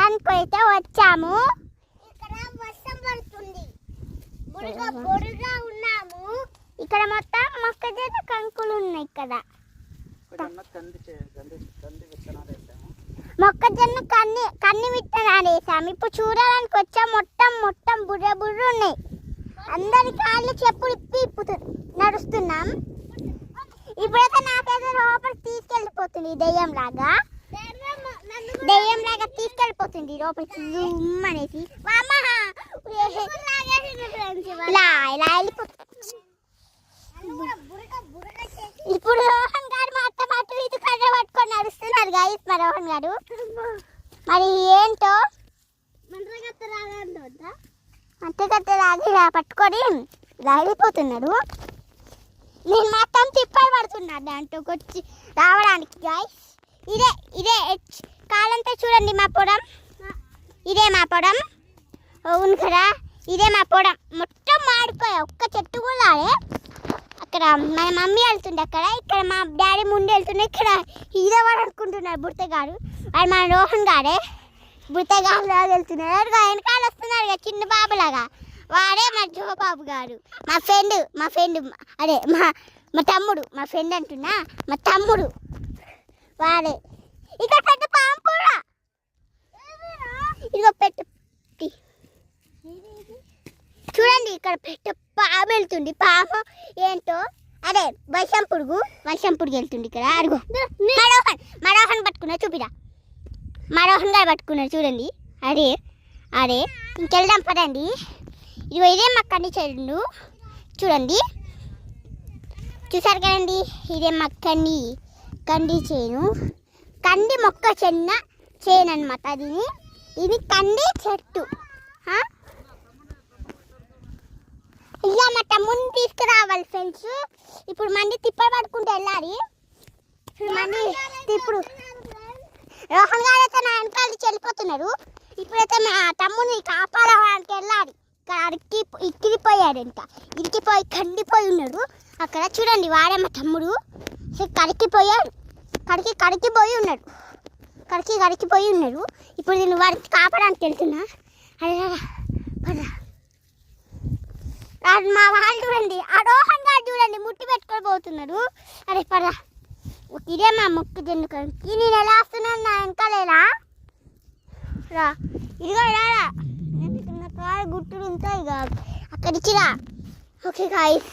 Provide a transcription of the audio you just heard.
చూడడానికి అయితే వచ్చాము. ఇక్కడ వర్షం పడుతుంది, బుడగా ఉన్నాము. ఇక్కడ మొత్తం మొక్కజొన్న కంకులు ఉన్నాయి. ఇక్కడ మొక్కజొన్న కన్ని విత్తనాలు వేసాము. ఇప్పుడు చూడడానికి వచ్చాము. మొత్తం బుర్ర ఉన్నాయి. అందరి కాళ్ళు చెప్పులు ఇప్పి నడుస్తున్నాం. ఇప్పుడైతే నాకైతే లోపలికి తీసుకెళ్ళిపోతుంది దెయ్యంలాగా తీసుకెళ్ళిపోతుంది లోపలికి అనేసి ఇలా వెళ్ళిపోతుంది. ఇప్పుడు రోహన్ గారు మాతో పాటు ఇది కర్ర పట్టుకొని నడుస్తున్నారు గాయస్. మా రోహన్ గారు మరి ఏంటో అంతేకత్తలాగి ఇలా పట్టుకొని ఇలా వెళ్ళిపోతున్నాడు. నేను మొత్తం తిప్పలు పడుతున్నాను దాంట్లోకి వచ్చి రావడానికి గాయస్. ఇదే కాలంతో చూడండి మా పొడం. ఇదే మా పొడం. అవును కదా, ఇదే మా పొడం. మొత్తం మాడిపోయా, ఒక్క చెట్టు కూడా. అక్కడ మా మమ్మీ వెళ్తుండే ఇక్కడ మా డాడీ ముందు వెళ్తుండే. ఇక్కడ ఈదవాడు అనుకుంటున్నారు బుడతగాడు. అది మన రోహన్ గారే బుడతగాడు లాగా వెళ్తున్నారు. వెనకాల వస్తున్నారు కదా చిన్న బాబులాగా, వాడే మా జోబాబు గారు. మా ఫ్రెండ్ అదే మా తమ్ముడు. మా ఫ్రెండ్ అంటున్నా, మా తమ్ముడు వాడే. ఇక్కడ పెద్ద పాము కూడా, ఇదిగో పెట్టు చూడండి. ఇక్కడ పెద్ద పాము వెళ్తుంది. పాము ఏంటో అదే వర్షం పురుగు వెళ్తుంది ఇక్కడ. అడుగు మరోహన్ పట్టుకున్నా, చూపిరా. మరోహన్ గారు పట్టుకున్నారు చూడండి. అదే ఇంకెళ్దాం పదండి. ఇదే మా కంది చెడు చూడండి. చూసారు కదండి, ఇదే మా కంది చేను. కంది మొక్క చేను అనమాట. ఇది కంది చెట్టు. ఇలా మా తమ్ముడిని తీసుకురావాలి ఫ్రెండ్స్. ఇప్పుడు మంది తిప్పలు పడుకుంటూ వెళ్ళాలి. ఇప్పుడు రోహన్ గారు అయితే నా వెనకాల వెళ్ళిపోతున్నారు. ఇప్పుడైతే మా తమ్ముడిని కాపాడడానికి వెళ్ళాలి. ఇరికిపోయాడు, ఇంకా ఇరికిపోయి కండిపోయి ఉన్నాడు. అక్కడ చూడండి, వాడే మా తమ్ముడు. కరికిపోయాడు, కరికిపోయి ఉన్నాడు. ఇప్పుడు నేను వాడికి కాపాడడానికి వెళ్తున్నా. మా వాళ్ళు చూడండి, ఆ రోహన్ గారు చూడండి ముట్టి పెట్టుకొని పోతున్నాడు. అరే పదా, ఇదే మా మొక్కజొన్న కంకి. నేను ఎలా వస్తున్నాను నా వెనకాలేలా రా. ఇదిగో ఇలా గుట్టుడు ఉంటాయి ఇక అక్కడికి రా. Okay guys.